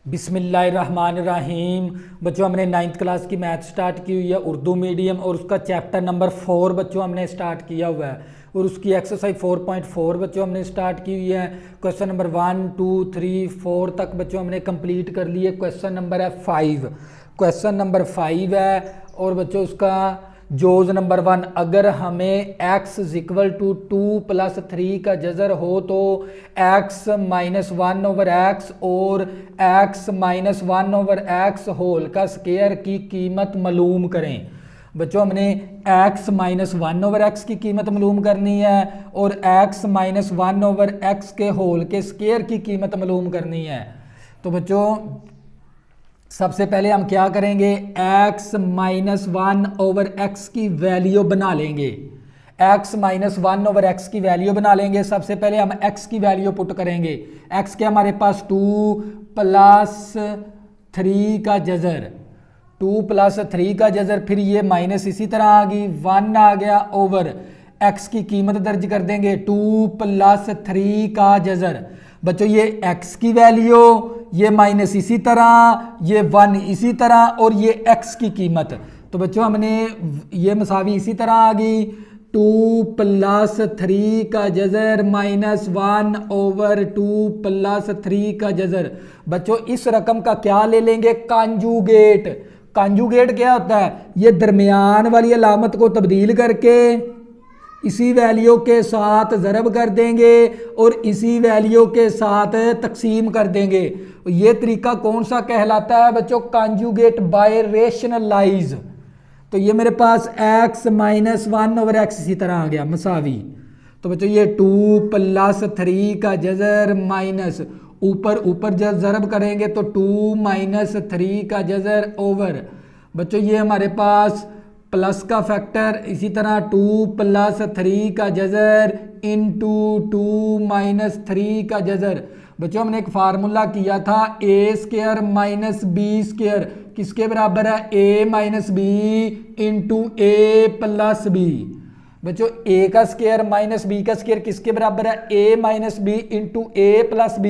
बिस्मिल्लाहिर्रहमानिर्रहीम। बच्चों हमने 9th क्लास की मैथ स्टार्ट की हुई है उर्दू मीडियम, और उसका चैप्टर नंबर 4 बच्चों हमने स्टार्ट किया हुआ है, और उसकी एक्सरसाइज 4.4 बच्चों हमने स्टार्ट की हुई है। क्वेश्चन नंबर 1 2 3 4 तक बच्चों हमने कंप्लीट कर लिए। क्वेश्चन नंबर है 5, क्वेश्चन नंबर 5 है। और बच्चों उसका जोज नंबर 1, अगर हमें x इक्वल टू 2 + 3 का जज़र हो तो x - 1/x और x - 1/x होल का स्क्वायर की कीमत मालूम करें। बच्चों हमने x - 1/x की कीमत मालूम करनी है और x - 1/x के होल के स्क्वायर की कीमत मालूम करनी है। तो बच्चों सबसे पहले हम क्या करेंगे, x - 1/x की वैल्यू बना लेंगे। x - 1/x की वैल्यू बना लेंगे। सबसे पहले हम x की वैल्यू पुट करेंगे। x के हमारे पास 2 + 3 का जज़र, 2 + 3 का जज़र, फिर ये माइनस इसी तरह आ गई, 1 आ गया ओवर x की कीमत दर्ज कर देंगे 2 + 3 का जज़र। बच्चों ये x की वैल्यू, ये माइनस इसी तरह, ये 1 इसी तरह, और ये x की कीमत। तो बच्चों हमने ये मसावी इसी तरह आ गई, 2 + 3 का जज़र -1 ओवर 2 + 3 का जज़र। बच्चों इस रकम का क्या ले लेंगे, कांजुगेट। कांजुगेट क्या होता है, ये दरमियान वाली अलामत को तब्दील करके इसी वैल्यू के साथ ज़रब कर देंगे और इसी वैल्यू के साथ तकसीम कर देंगे। ये तरीका कौन सा कहलाता है बच्चों, कांजुगेट बाय रेशनलाइज। तो ये मेरे पास x - 1/x इसी तरह आ गया मसावी। तो बच्चों ये 2 + 3 का जज़र माइनस ऊपर ऊपर जब ज़रब करेंगे तो 2 - 3 का जज़र ओवर। बच्चों ये हमारे पास प्लस का फैक्टर, इसी तरह 2 + 3 का जज़र इंटू 2 - 3 का जज़र। बच्चों हमने एक फार्मूला किया था a² - b² किसके बराबर है, a - b into a + b। बच्चों a का स्क्वायर माइनस b का स्क्वायर किसके बराबर है, a - b into a + b।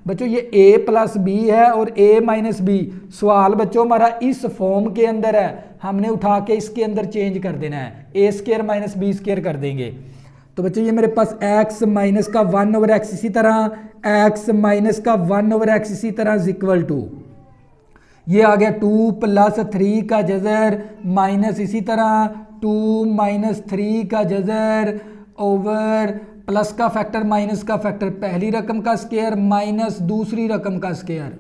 बच्चों ये a + b है और a - b। सवाल बच्चों हमारा इस फॉर्म के अंदर है, हमने उठा के इसके अंदर चेंज कर देना है, a² - b² कर देंगे। तो बच्चों ये मेरे पास x - 1/x इसी तरह, x - 1/x इसी तरह इक्वल टू, ये आ गया 2 + 3 का जज़र माइनस इसी तरह 2 - 3 का जज़र ओवर प्लस का फैक्टर माइनस का फैक्टर, पहली रकम का स्क्वायर माइनस दूसरी रकम का स्क्वायर।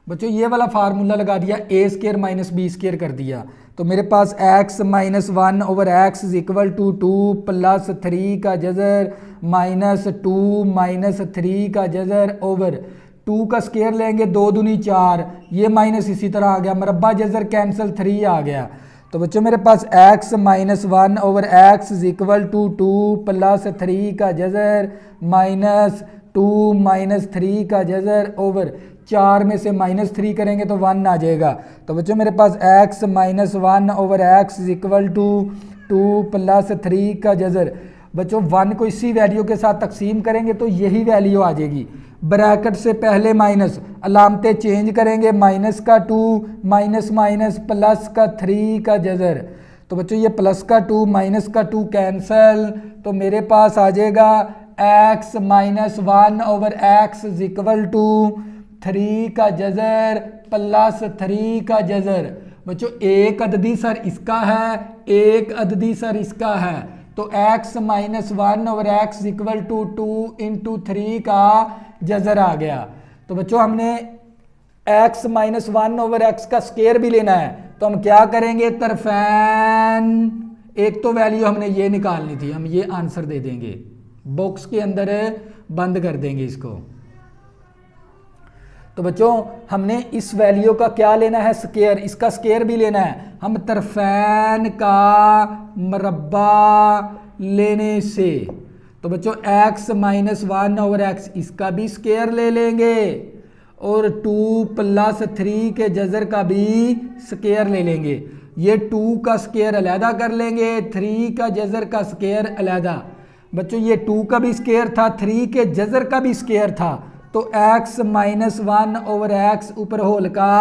बच्चों ये वाला फार्मूला लगा दिया, a² - b² कर दिया। तो मेरे पास x - 1/x इक्वल टू 2 + 3 का जज़र माइनस 2 - 3 का जज़र ओवर 2 का स्क्वायर लेंगे 2 दूनी 4, ये माइनस इसी तरह आ गया, मरबा जज़र कैंसिल 3 आ गया। तो बच्चों मेरे पास x - 1/x इक्वल टू 2 + 3 का जज़र माइनस 2 - 3 का जज़र ओवर 4 में से -3 करेंगे तो 1 आ जाएगा। तो बच्चों मेरे पास x - 1/x इक्वल टू 2 + 3 का जज़र। बच्चों 1 को इसी वैल्यू के साथ तकसीम करेंगे तो यही वैल्यू आ जाएगी, ब्रैकेट से पहले माइनस, अलामतें चेंज करेंगे, माइनस का 2 माइनस माइनस प्लस का 3 का जज़र। तो बच्चों ये प्लस का 2 माइनस का 2 कैंसल, तो मेरे पास आ जाएगा x - 1/x इक्वल टू 3 का जज़र प्लस 3 का जज़र। बच्चों एक अददी सर इसका है, एक अददी सर इसका है, तो x - 1/x इक्वल टू 2 × 3 का जज़र आ गया। तो बच्चों हमने x - 1/x का स्क्वायर भी लेना है, तो हम क्या करेंगे, तरफैन, एक तो वैल्यू हमने ये निकालनी थी, हम ये आंसर दे देंगे, बॉक्स के अंदर बंद कर देंगे इसको। तो बच्चों हमने इस वैल्यू का क्या लेना है, स्क्वायर, इसका स्क्वायर भी लेना है। हम तरफैन का मरबा लेने से, तो बच्चों x - 1/x इसका भी स्क्वायर ले लेंगे और 2 + 3 के जज़र का भी स्क्वायर ले लेंगे। ये 2 का स्क्वायर अलहदा कर लेंगे, 3 का जज़र का स्क्वायर अलहदा। बच्चों ये 2 का भी स्क्वायर था, 3 के जज़र का भी स्क्वायर था, तो x minus one over x ऊपर होल का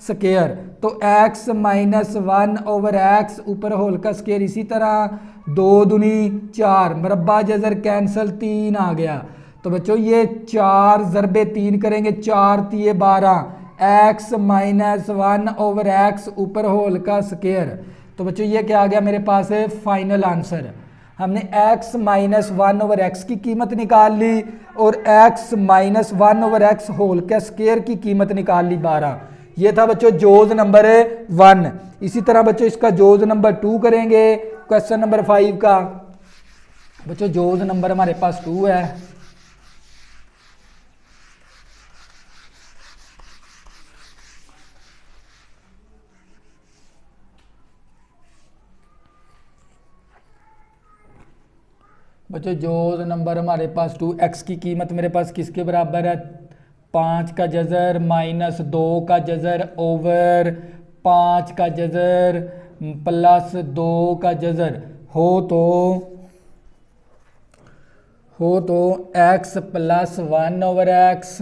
स्केयर, तो x minus one over x ऊपर होल का स्केयर। इसी तरह 2 दूनी 4, मरबा जजर कैंसल 3 आ गया। तो बच्चों ये 4 ज़रबे 3 करेंगे, 4 तिये 12, x minus one over x ऊपर होल का स्केयर। तो बच्चों ये क्या आ गया मेरे पास है फाइनल आंसर। हमने x minus one over x की कीमत निकाल ली और x minus one over x whole का स्केयर की कीमत निकाल ली 12। ये था बच्चों जोज नंबर 1। इसी तरह बच्चों इसका जोज नंबर 2 करेंगे क्वेश्चन नंबर 5 का। बच्चों जोज नंबर हमारे पास 2 है। बच्चों जोज नंबर हमारे पास 2, x की कीमत मेरे पास किसके बराबर है 5 का जजर माइनस 2 का जजर ओवर 5 का जजर प्लस 2 का जजर हो तो x प्लस 1 ओवर एक्स,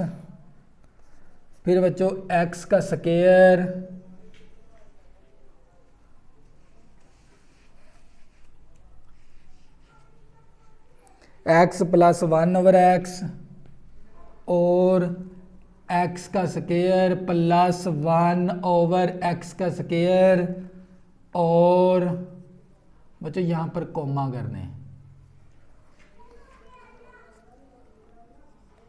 फिर बच्चों x का square x plus 1 over x और x का स्केयर प्लस 1 ओवर x का स्केयर, और बच्चों यहाँ पर कोमा करने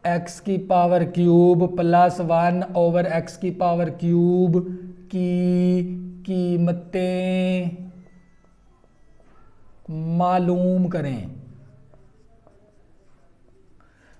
x की power cube plus 1 over x की पावर क्यूब की कीमतें मालूम करें।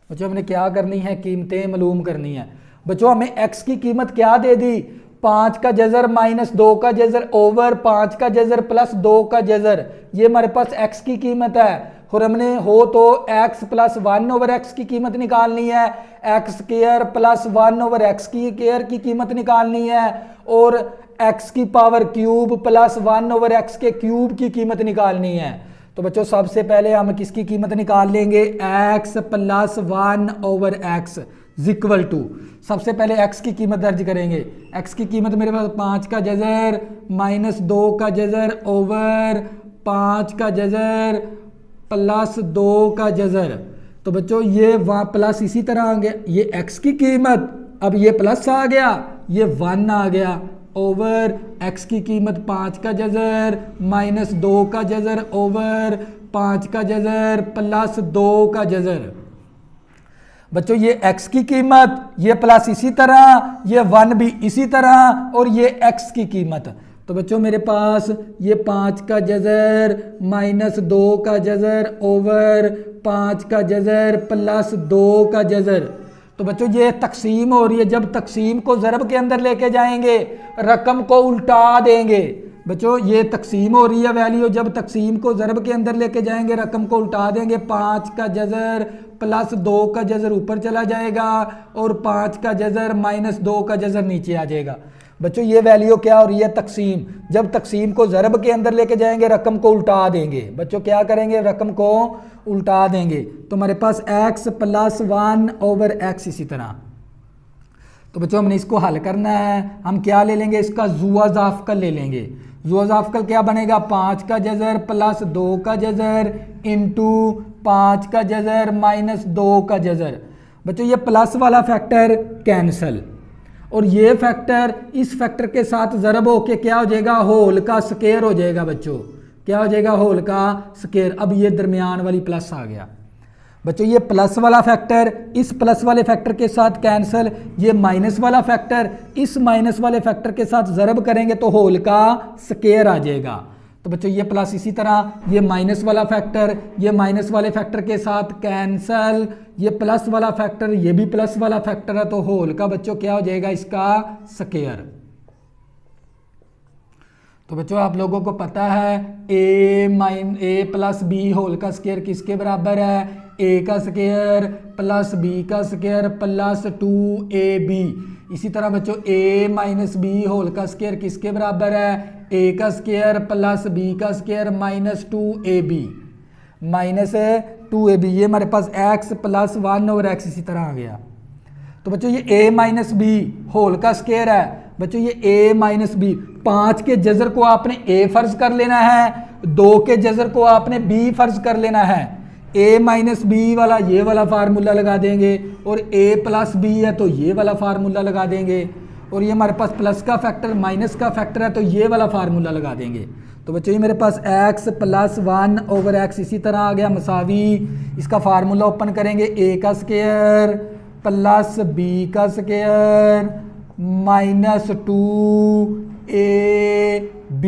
बच्चों हमने क्या करनी है कीमतें मालूम करनी है। बच्चों हमें x की कीमत क्या दे दी 5 का जजर माइनस 2 का जजर ओवर 5 का जजर प्लस 2 का जजर, ये हमारे पास x की कीमत है। और हमने हो तो x प्लस 1 ओवर एक्स की कीमत निकालनी है, x square plus 1 over x की स्क्वायर की कीमत निकालनी है, और x की power cube plus 1 over x के क्यूब की कीमत निकालनी है। तो बच्चों सबसे पहले हम किसकी कीमत निकाल लेंगे x plus 1 over x equal to, सबसे पहले x की कीमत दर्ज करेंगे। x की कीमत मेरे पास 5 का जजर माइनस 2 का जजर ओवर 5 का जजर प्लस 2 का जजर। तो बच्चों ये वहाँ प्लस इसी तरह आ गया, ये x की कीमत, अब ये प्लस आ गया, ये 1 आ गया ओवर x की कीमत 5 का जजर माइनस 2 का जजर ओवर 5 का जजर प्लस 2 का जजर। बच्चों ये x की कीमत, ये प्लस इसी तरह, ये 1 भी इसी तरह, और ये x की कीमत। तो बच्चों मेरे पास ये 5 का जजर माइनस 2 का जजर ओवर 5 का जजर प्लस 2 का जजर। तो बच्चों ये तकसीम हो रही है, जब तकसीम को ज़रब के अंदर लेके जाएंगे रकम को उल्टा देंगे। बच्चों ये तकसीम हो रही है वैल्यू, जब तकसीम को ज़रब के अंदर लेके जाएंगे रकम को उल्टा देंगे। 5 का जजर प्लस 2 का जजर ऊपर चला जाएगा और 5 का जजर माइनस 2 का जजर नीचे आ जाएगा। बच्चों ये वैल्यू क्या हो रही है तकसीम, जब तकसीम को ज़रब के अंदर लेके जाएंगे रकम को उल्टा देंगे। बच्चों क्या करेंगे रकम को उल्टा देंगे। तो हमारे पास x प्लस 1 ओवर एक्स इसी तरह। तो बच्चों हमने इसको हल करना है, हम क्या ले लेंगे इसका जुआ जाफकल ले लेंगे। जुआ जाफकल क्या बनेगा 5 का जजर प्लस 2 का जजर इंटू 5 का जजर माइनस 2 का जजर। बच्चों ये प्लस वाला फैक्टर कैंसल, और ये फैक्टर इस फैक्टर के साथ ज़रब होके क्या हो जाएगा होल का स्केयर हो जाएगा। बच्चों क्या हो जाएगा होल का स्केयर। अब ये दरमियान वाली प्लस आ गया। बच्चों ये प्लस वाला फैक्टर इस प्लस वाले फैक्टर के साथ कैंसल, ये माइनस वाला फैक्टर इस माइनस वाले फैक्टर के साथ ज़रब करेंगे तो होल का स्केयर आ जाएगा। तो बच्चों ये प्लस इसी तरह, ये माइनस वाला फैक्टर ये माइनस वाले फैक्टर के साथ कैंसल, ये प्लस वाला फैक्टर ये भी प्लस वाला फैक्टर है, तो होल का बच्चों क्या हो जाएगा इसका स्केयर। तो बच्चों आप लोगों को पता है ए प्लस बी होल का स्केयर किसके बराबर है, ए का स्केयर प्लस बी का स्केयर प्लस 2ab। इसी तरह बच्चों a माइनस बी होल का स्केयर किसके बराबर है, a का स्केयर प्लस b का square minus 2ab minus 2ab। ये हमारे पास x प्लस 1 ओवर x इसी तरह आ गया। तो बच्चों ये a माइनस बी होल का स्क्वायर है। बच्चों ये a माइनस बी, 5 के जजर को आपने a फर्ज कर लेना है, 2 के जजर को आपने b फर्ज कर लेना है। a माइनस बी वाला ये वाला फार्मूला लगा देंगे, और a प्लस बी है तो ये वाला फार्मूला लगा देंगे, और ये हमारे पास प्लस का फैक्टर माइनस का फैक्टर है तो ये वाला फार्मूला लगा देंगे। तो बच्चों ये मेरे पास x प्लस 1 ओवर x इसी तरह आ गया मसावी, इसका फार्मूला ओपन करेंगे, a का स्क्वायर प्लस b का स्क्वायर माइनस 2ab।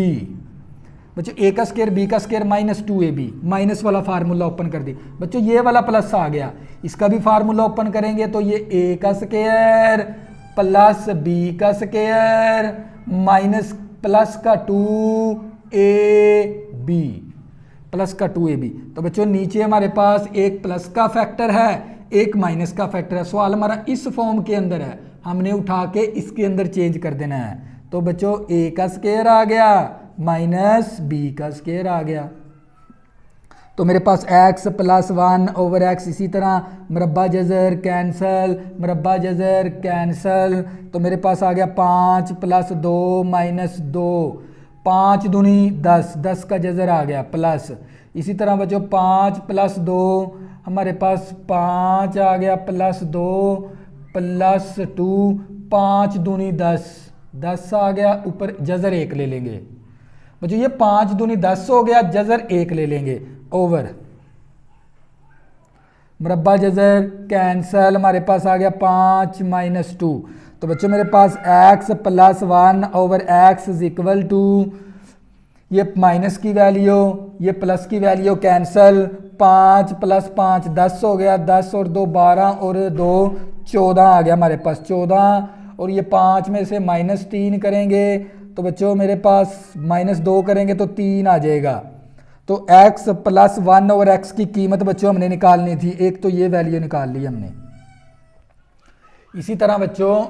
बच्चों a का स्क्वायर b का स्क्वायर माइनस 2ab, माइनस वाला फार्मूला ओपन कर दी। बच्चों ये वाला प्लस आ गया, इसका भी फार्मूला ओपन करेंगे तो ये a का स्क्वायर प्लस b का स्क्वायर माइनस प्लस का 2ab, प्लस का 2ab। तो बच्चों नीचे हमारे पास एक प्लस का फैक्टर है, एक माइनस का फैक्टर है। सवाल हमारा इस फॉर्म के अंदर है, हमने उठा के इसके अंदर चेंज कर देना है। तो बच्चों a का स्क्वायर आ गया माइनस b का स्क्वायर आ गया। तो मेरे पास x प्लस 1 ओवर x इसी तरह मरबा जजर कैंसल, मरबा जजर कैंसल। तो मेरे पास आ गया 5 प्लस 2 माइनस 2, 5 दूनी 10, 10 का जजर आ गया प्लस। इसी तरह बच्चों 5 प्लस 2 हमारे पास 5 आ गया प्लस 2 प्लस 2, 5 दूनी 10, 10 आ गया, ऊपर जजर 1 ले लेंगे। बच्चों ये 5 दूनी 10 हो गया, जजर 1 ले लेंगे ओवर मरबा जजर कैंसल, हमारे पास आ गया 5 माइनस 2। तो बच्चों मेरे पास x plus 1 over x is equal to, ये माइनस की वैल्यू ये प्लस की वैल्यू कैंसल, 5 प्लस 5 10 हो गया, 10 और 2 12 और 2 14 आ गया हमारे पास 14, और ये 5 में से माइनस 3 करेंगे तो बच्चों मेरे पास माइनस 2 करेंगे तो 3 आ जाएगा। तो x प्लस 1 ओवर x की कीमत बच्चों हमने निकालनी थी, एक तो ये वैल्यू निकाल ली हमने। इसी तरह बच्चों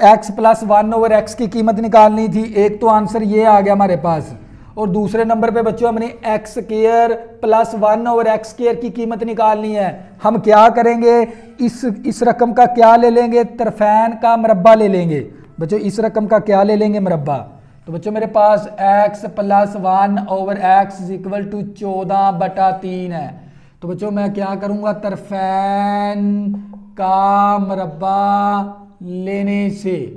x प्लस 1 ओवर x की कीमत निकालनी थी, एक तो आंसर ये आ गया हमारे पास, और दूसरे नंबर पे बच्चों हमने x square plus 1 over x square की कीमत निकालनी है। हम क्या करेंगे, इस रकम का क्या ले लेंगे, तरफैन का मरब्बा ले लेंगे। बच्चों इस रकम का क्या ले लेंगे, मरब्बा। तो बच्चों मेरे पास x plus 1 over x is equal to 14/3 है। तो बच्चों मैं क्या करूंगा, तरफैन का मरब्बा लेने से,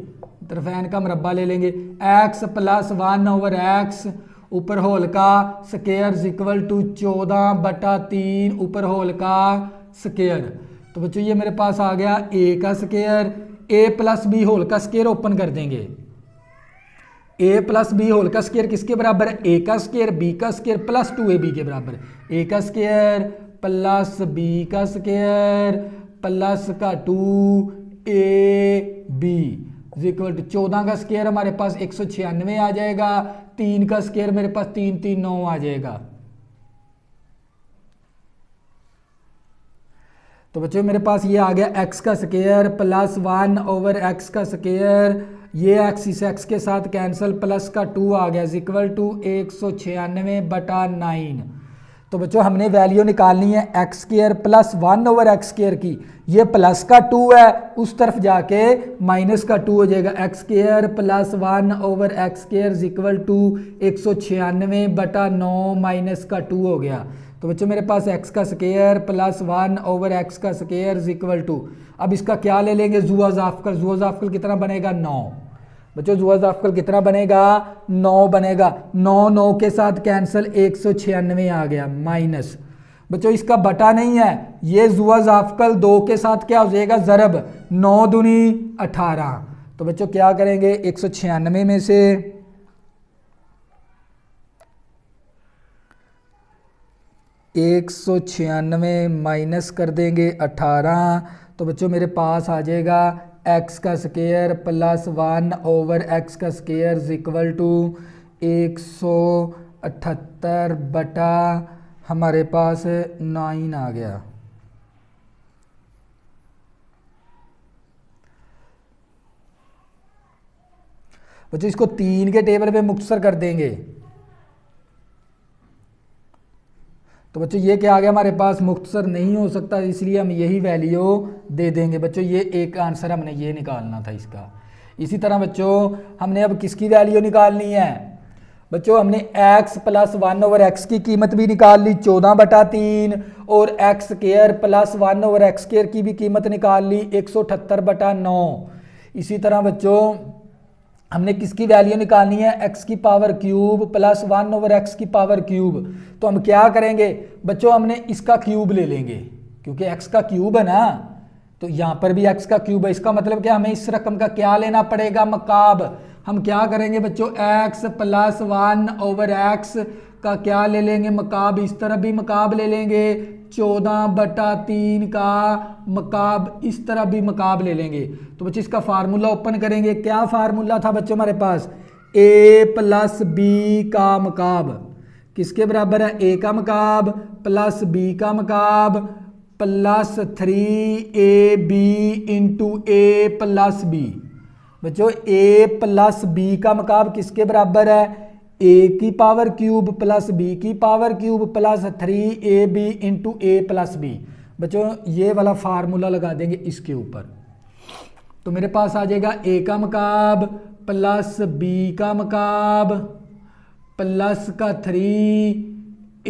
तरफैन का मरब्बा ले लेंगे, x प्लस 1 ओवर x ऊपर होल का स्क्वायर इज इक्वल टू 14/3 ऊपर होल का स्क्वायर। तो बच्चों ये मेरे पास आ गया a का square, a plus B whole का स्क्वायर ओपन कर देंगे, a प्लस बी होल का स्क्वायर किसके बराबर है, a का स्क्वायर b का स्क्वायर प्लस 2ab के बराबर है। a का स्क्वायर प्लस b का स्क्वायर प्लस का 2ab इक्वल टू 14 का स्क्वायर हमारे पास 196 आ जाएगा, 3 का स्क्वायर मेरे पास 3 3 9 आ जाएगा। तो बच्चों मेरे पास ये आ गया x का स्क्वायर प्लस 1 ओवर x का स्क्वायर, ये x इस x के साथ कैंसिल, प्लस का 2 आ गया इक्वल टू 196/9। तो बच्चों हमने वैल्यू निकालनी है x square plus 1 over x square की, ये प्लस का 2 है, उस तरफ जाके माइनस का 2 हो जाएगा, x square plus 1 over x square equal to 196/9 minus का 2 हो गया। तो बच्चों मेरे पास x का स्क्वायर प्लस 1 ओवर x का स्क्वायर इक्वल टू, अब इसका क्या ले लेंगे, जुआ जाफकल, जुआ जाफकल कितना बनेगा 9। बच्चों जुआ जाफकल कितना बनेगा 9 बनेगा, 9 9 के साथ कैंसिल, 196 आ गया माइनस। बच्चों इसका बटा नहीं है, ये जुआ जाफकल 2 के साथ क्या हो जाएगा ज़रब, 9 दूनी 18। तो बच्चों क्या करेंगे, 196 में से 196 माइनस कर देंगे 18। तो बच्चों मेरे पास आ जाएगा x का स्क्वायर प्लस 1 ओवर x का स्क्वायर इक्वल टू 178 बटा हमारे पास 9 आ गया। बच्चों इसको 3 के टेबल पे मुख्तसर कर देंगे, तो बच्चों ये क्या आ गया हमारे पास, मुख्तसर नहीं हो सकता, इसलिए हम यही वैल्यू दे देंगे। बच्चों ये एक आंसर हमने ये निकालना था इसका। इसी तरह बच्चों हमने अब किसकी वैल्यू निकालनी है, बच्चों हमने x प्लस 1/x की कीमत भी निकाल ली 14/3, और x square plus 1/x square की भी कीमत निकाल ली 178/9। इसी तरह बच्चों हमने किसकी वैल्यू निकालनी है, x की पावर क्यूब प्लस 1/x की पावर क्यूब। तो हम क्या करेंगे बच्चों, हमने इसका क्यूब ले लेंगे क्योंकि x का क्यूब है ना, तो यहाँ पर भी x का क्यूब है। इसका मतलब क्या, हमें इस रकम का क्या लेना पड़ेगा, मकाब। हम क्या करेंगे बच्चों, x प्लस 1/x का क्या ले लेंगे, मकाब। इस तरफ भी मकाब ले लेंगे, 14/3 का मकाब, इस तरफ भी मकाब ले लेंगे। तो बच्चों इसका फार्मूला ओपन करेंगे। क्या फार्मूला था बच्चों हमारे पास, a प्लस बी का मकाब किसके बराबर है, a का मकाब प्लस b का मकाब plus 3ab into a plus b। बच्चों a प्लस b का मकाब किसके बराबर है, a की पावर क्यूब प्लस b की power cube plus 3ab into a plus b। बच्चों ये वाला फार्मूला लगा देंगे इसके ऊपर, तो मेरे पास आ जाएगा a का मकाब प्लस b का मकाब प्लस का 3ab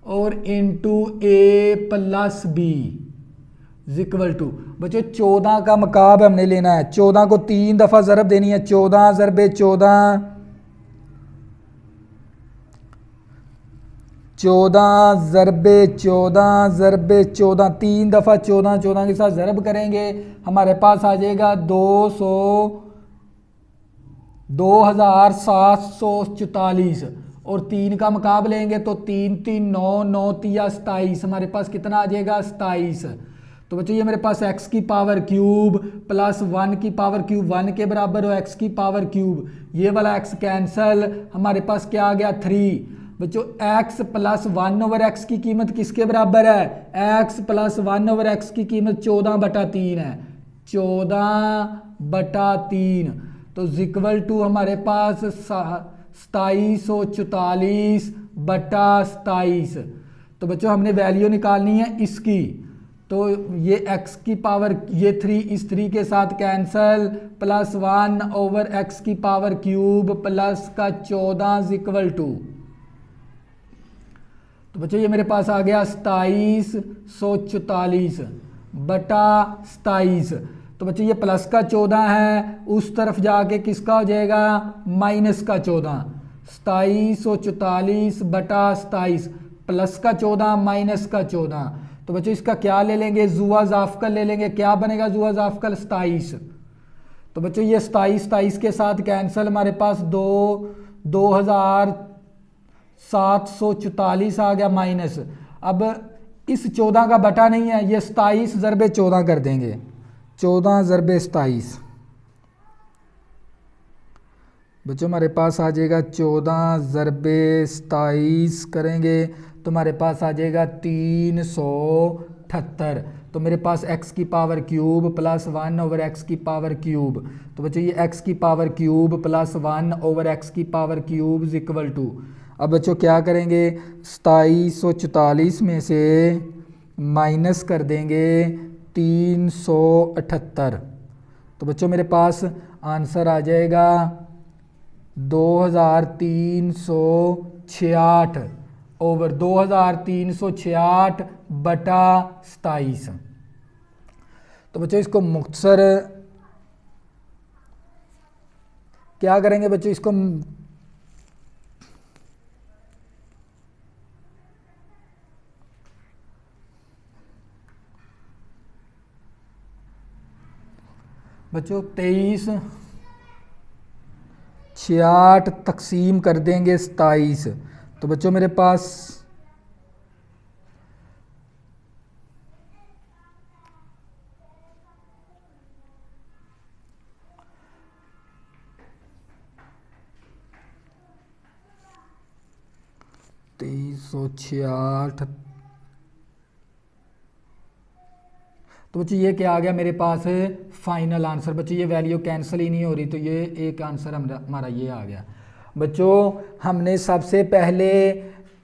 और into a plus b equal to. बच्चों 14 का मकाब हमने लेना है, 14 को 3 दफ़ा ज़रब देनी है, 14 ज़रबे 14, 14 ज़रबे 14 ज़रबे 14, 3 दफ़ा 14, 14 के साथ ज़रब करेंगे हमारे पास आ जाएगा 2744 और 3 का मकाब लेंगे तो 3 3 9 9 3 27, हमारे पास कितना आ जाएगा 27। तो बच्चों ये मेरे पास x की पावर क्यूब प्लस 1 की पावर क्यूब 1 के बराबर हो x की पावर क्यूब, ये वाला x कैंसल, हमारे पास क्या आ गया 3। बच्चों x प्लस 1/x की कीमत किसके बराबर है, x प्लस 1/x की कीमत 14/3 है, 14/3। तो इक्वल टू हमारे पास 2744/27। तो बच्चों हमने वैल्यू निकालनी है इसकी, तो ये x की पावर, ये 3 इस 3 के साथ कैंसल, प्लस 1/x की पावर क्यूब प्लस का 14 इक्वल टू। तो बच्चों ये मेरे पास आ गया 2744/27। तो बच्चों ये प्लस का 14 है, उस तरफ जाके किसका हो जाएगा माइनस का 14, 2744/27 प्लस का 14 माइनस का 14। तो बच्चों इसका क्या ले लेंगे, जुआ जाफकल ले लेंगे, क्या बनेगा जुआ जाफकल 27। तो बच्चों ये 27 के साथ कैंसल, हमारे पास 2744 आ गया माइनस। अब इस 14 का बटा नहीं है, ये 27 ज़रबे 14 कर देंगे, 14 ज़रबे 27। बच्चों हमारे पास आ जाएगा 14 ज़रबे 27 करेंगे तो हमारे पास आ जाएगा 378। तो मेरे पास x की पावर क्यूब प्लस 1/x की पावर क्यूब, तो बच्चों ये x की पावर क्यूब प्लस 1/x की पावर क्यूब इक्वल टू। अब बच्चों क्या करेंगे, 2744 में से माइनस कर देंगे 378। तो बच्चों मेरे पास आंसर आ जाएगा 2366 ओवर 2366/27। तो बच्चों इसको मुख्तसर क्या करेंगे बच्चों, इसको बच्चों 2366 तकसीम कर देंगे 27। तो बच्चों मेरे पास $2366। तो बच्चों ये क्या आ गया मेरे पास फाइनल आंसर। बच्चों ये वैल्यू कैंसिल ही नहीं हो रही, तो ये एक आंसर हमारा ये आ गया। बच्चों हमने सबसे पहले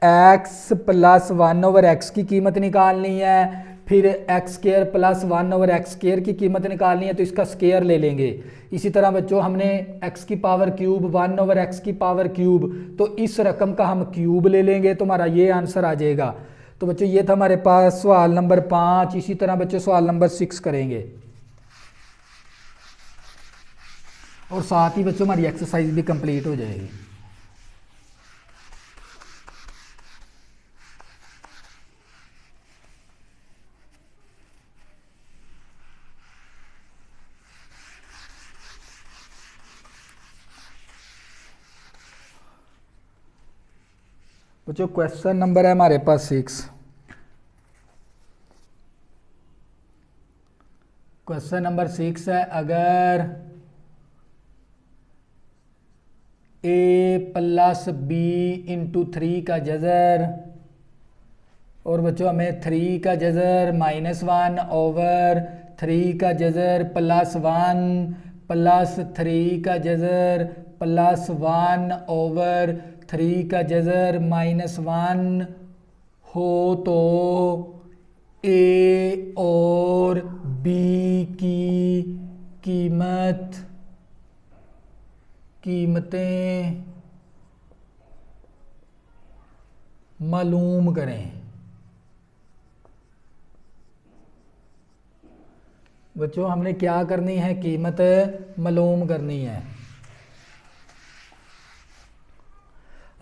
x प्लस 1/x की कीमत निकालनी है, फिर x square plus 1/x square की कीमत निकालनी है, तो इसका स्केयर ले लेंगे। इसी तरह बच्चों हमने x की पावर क्यूब 1/x की पावर क्यूब, तो इस रकम का हम क्यूब ले लेंगे, तो हमारा ये आंसर आ जाएगा। तो बच्चों ये था हमारे पास सवाल नंबर 5। इसी तरह बच्चों सवाल नंबर 6 करेंगे और साथ ही बच्चों हमारी एक्सरसाइज भी कंप्लीट हो जाएगी। बच्चों क्वेश्चन नंबर है हमारे पास 6। क्वेश्चन नंबर 6 है, अगर a प्लस बी इंटू 3 का जज़र, और बच्चों हमें 3 का जज़र -1 ओवर 3 का जज़र +1 प्लस 3 का जज़र +1 ओवर 3 का जज़र -1 हो, तो a और b की कीमतें मालूम करें। बच्चों हमने क्या करनी है, कीमत मालूम करनी है।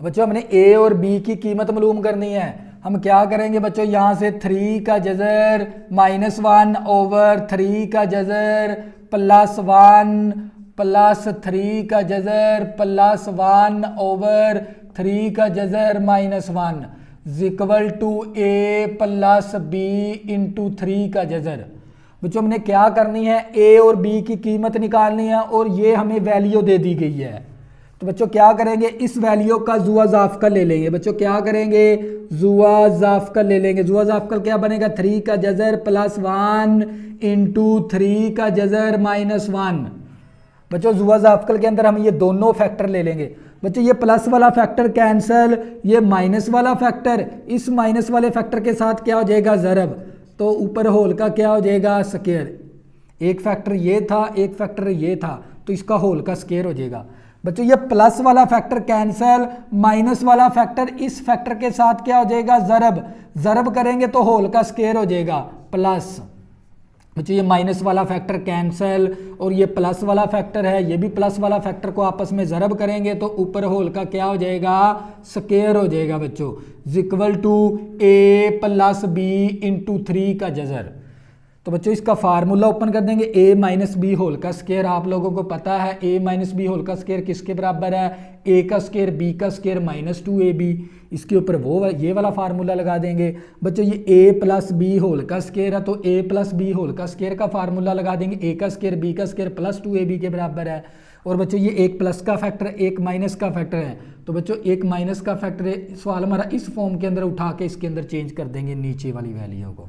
बच्चों हमने a और b की कीमत मालूम करनी है। हम क्या करेंगे बच्चों, यहाँ से 3 का जज़र -1 ओवर 3 का जज़र +1 प्लस 3 का जज़र +1 ओवर 3 का जज़र -1 equal to a plus b into 3 का जज़र। बच्चों हमने क्या करनी है, a और b की कीमत निकालनी है, और ये हमें वैल्यू दे दी गई है। तो बच्चों क्या करेंगे, इस वैल्यू का जुआ ज़ाफ़का ले लेंगे। बच्चों क्या करेंगे, जुआ ज़ाफ़का ले लेंगे। जुआ ज़ाफ़का क्या बनेगा, 3 का जज़र +1 इंटू 3 का जज़र -1। बच्चों जुआ ज़ाफ़कल के अंदर हम ये दोनों फैक्टर ले लेंगे। बच्चों ये प्लस वाला फैक्टर कैंसल, ये माइनस वाला फैक्टर इस माइनस वाले फैक्टर के साथ क्या हो जाएगा, ज़रब, तो ऊपर होल का क्या हो जाएगा, स्क्वायर। एक फैक्टर ये था, एक फैक्टर ये था, तो इसका होल का स्क्वायर हो जाएगा। बच्चों ये प्लस वाला फैक्टर कैंसल, माइनस वाला फैक्टर इस फैक्टर के साथ क्या हो जाएगा, ज़रब। ज़रब करेंगे तो होल का स्क्वायर हो जाएगा प्लस। बच्चों ये माइनस वाला फैक्टर कैंसल, और ये प्लस वाला फैक्टर है, ये भी प्लस वाला फैक्टर को आपस में ज़रब करेंगे तो ऊपर होल का क्या हो जाएगा, स्क्वायर हो जाएगा। बच्चों equal to a plus b into 3 का जज़र। तो बच्चों इसका फार्मूला ओपन कर देंगे, a माइनस बी होल का स्क्वायर आप लोगों को पता है, a माइनस बी होल का स्क्वायर किसके बराबर है, a का स्क्वायर b का स्क्वायर -2ab। इसके ऊपर वो ये वाला फार्मूला लगा देंगे। बच्चों ये a प्लस बी होल का स्क्वायर है, तो a प्लस बी होल का स्क्वायर का फार्मूला लगा देंगे, a का स्क्वायर b का स्क्वायर +2ab के बराबर है। और बच्चों ये एक प्लस का फैक्टर एक माइनस का फैक्टर है, तो बच्चों एक माइनस का फैक्टर है, सवाल हमारा इस फॉर्म के अंदर उठा के इसके अंदर चेंज कर देंगे नीचे वाली वैल्यू को।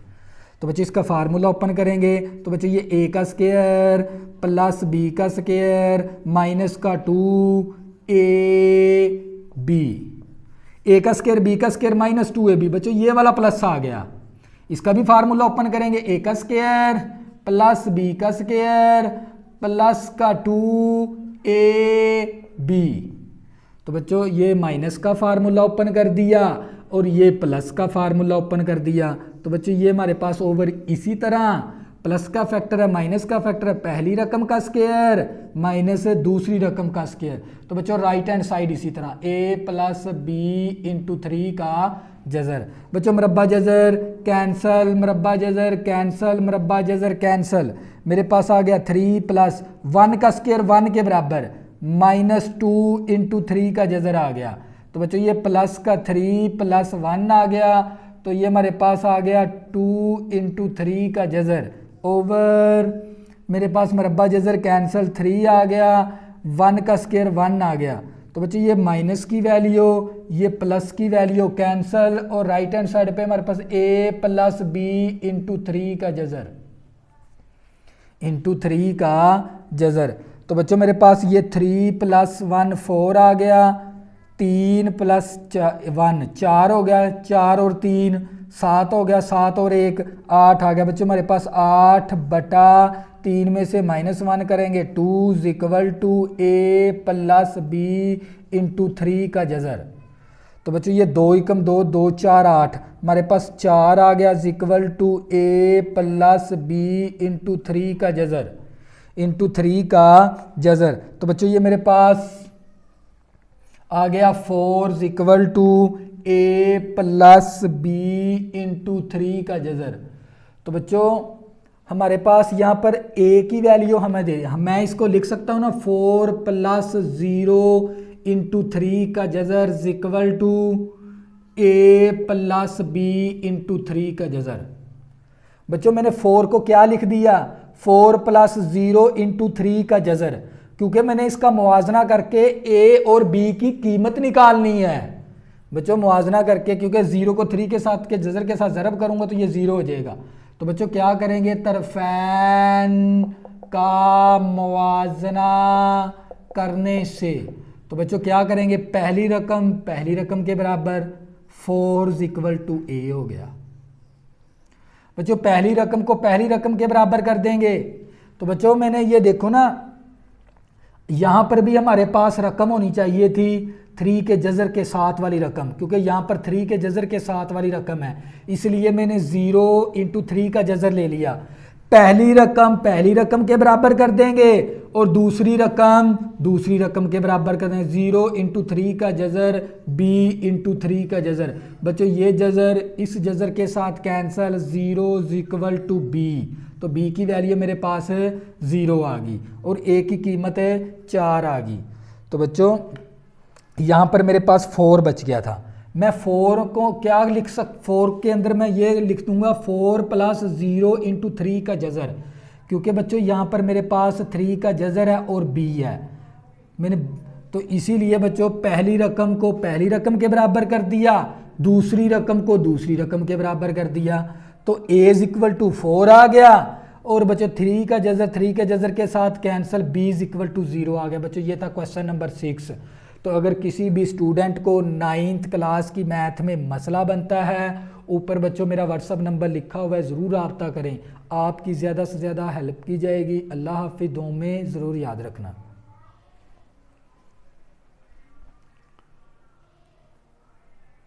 तो बच्चों इसका फार्मूला ओपन करेंगे, तो बच्चों ये a का स्क्वायर प्लस b का स्क्वायर -2ab, a का स्क्वायर b का स्क्वायर -2ab। बच्चों ये वाला प्लस आ गया, इसका भी फार्मूला ओपन करेंगे, a का स्क्वायर प्लस b का स्क्वायर प्लस का 2ab। तो बच्चों ये माइनस का फार्मूला ओपन कर दिया और ये प्लस का फार्मूला ओपन कर दिया। तो बच्चों ये हमारे पास ओवर इसी तरह प्लस का फैक्टर है माइनस का फैक्टर है, पहली रकम का स्क्वायर माइनस दूसरी रकम का स्क्वायर। तो बच्चों राइट हैंड साइड इसी तरह a प्लस बी इंटू 3 का जज़र। बच्चों मरब्बा जज़र कैंसल, मरब्बा जज़र कैंसल, मरब्बा जज़र कैंसल। मेरे पास आ गया 3 प्लस 1 का स्क्वायर 1 के बराबर -2 इंटू 3 का जज़र आ गया। तो बच्चों ये प्लस का 3 प्लस 1 आ गया, तो ये हमारे पास आ गया 2 इंटू 3 का जज़र ओवर मेरे पास मरब्बा जज़र कैंसल 3 आ गया, 1 का स्क्वायर 1 आ गया। तो बच्चों ये माइनस की वैल्यू ये प्लस की वैल्यू कैंसल, और राइट हैंड साइड पे हमारे पास a प्लस बी इंटू 3 का जज़र इंटू 3 का जज़र। तो बच्चों मेरे पास ये 3 प्लस 1 4 आ गया, 3 प्लस 1 4 हो गया, 4 और 3 7 हो गया, 7 और 1 8 आ गया बच्चों हमारे पास। 8/3 में से -1 करेंगे 2 equal to a plus b into 3 का जज़र। तो बच्चों ये 2 एकम 2 2 4 8 हमारे पास 4 आ गया equal to a plus b into 3 का जज़र, इंटू 3 का जज़र। तो बच्चों ये मेरे पास आ गया 4 equal to a plus b into 3 का जज़र। तो बच्चों हमारे पास यहाँ पर a की वैल्यू हमें दे, मैं इसको लिख सकता हूँ ना 4 प्लस 0 इंटू 3 का जज़र equal to a plus b into 3 का जज़र। बच्चों मैंने 4 को क्या लिख दिया, 4 प्लस 0 इंटू 3 का जज़र, क्योंकि मैंने इसका मुवाजना करके a और b की कीमत निकालनी है बच्चों, मुवाजना करके, क्योंकि 0 को 3 के साथ के जज़र के साथ ज़रब करूंगा तो ये 0 हो जाएगा। तो बच्चों क्या करेंगे, तरफैन का मुवाजना करने से, तो बच्चों क्या करेंगे, पहली रकम के बराबर 4 इक्वल टू a हो गया बच्चों। पहली रकम को पहली रकम के बराबर कर देंगे। तो बच्चों मैंने ये देखो ना, यहां पर भी हमारे पास रकम होनी चाहिए थी 3 के जज़र के साथ वाली रकम, क्योंकि यहाँ पर 3 के जज़र के साथ वाली रकम है, इसलिए मैंने 0 इंटू 3 का जज़र ले लिया। पहली रकम के बराबर कर देंगे और दूसरी रकम के बराबर कर देंगे। 0 इंटू 3 का जज़र b इंटू 3 का जज़र। बच्चों ये जज़र इस जज़र के साथ कैंसल, 0 इक्वल टू b, तो b की वैल्यू मेरे पास 0 आ गई और a की कीमत 4 आ गई। तो बच्चों यहाँ पर मेरे पास 4 बच गया था, मैं 4 को क्या लिख 4 के अंदर मैं ये लिख दूंगा 4 प्लस 0 इंटू 3 का जज़र, क्योंकि बच्चों यहाँ पर मेरे पास 3 का जज़र है और b है मैंने, तो इसीलिए बच्चों पहली रकम को पहली रकम के बराबर कर दिया, दूसरी रकम को दूसरी रकम के बराबर कर दिया, तो a इक्वल टू 4 आ गया और बच्चों 3 का जज़र के साथ कैंसिल, b इक्वल टू 0 आ गया। बच्चों ये था क्वेश्चन नंबर 6। तो अगर किसी भी स्टूडेंट को 9th क्लास की मैथ में मसला बनता है, ऊपर बच्चों मेरा व्हाट्सअप नंबर लिखा हुआ है, ज़रूर रब्ता करें, आपकी ज़्यादा से ज़्यादा हेल्प की जाएगी। अल्लाह हाफ़िज़, दुआ में ज़रूर याद रखना।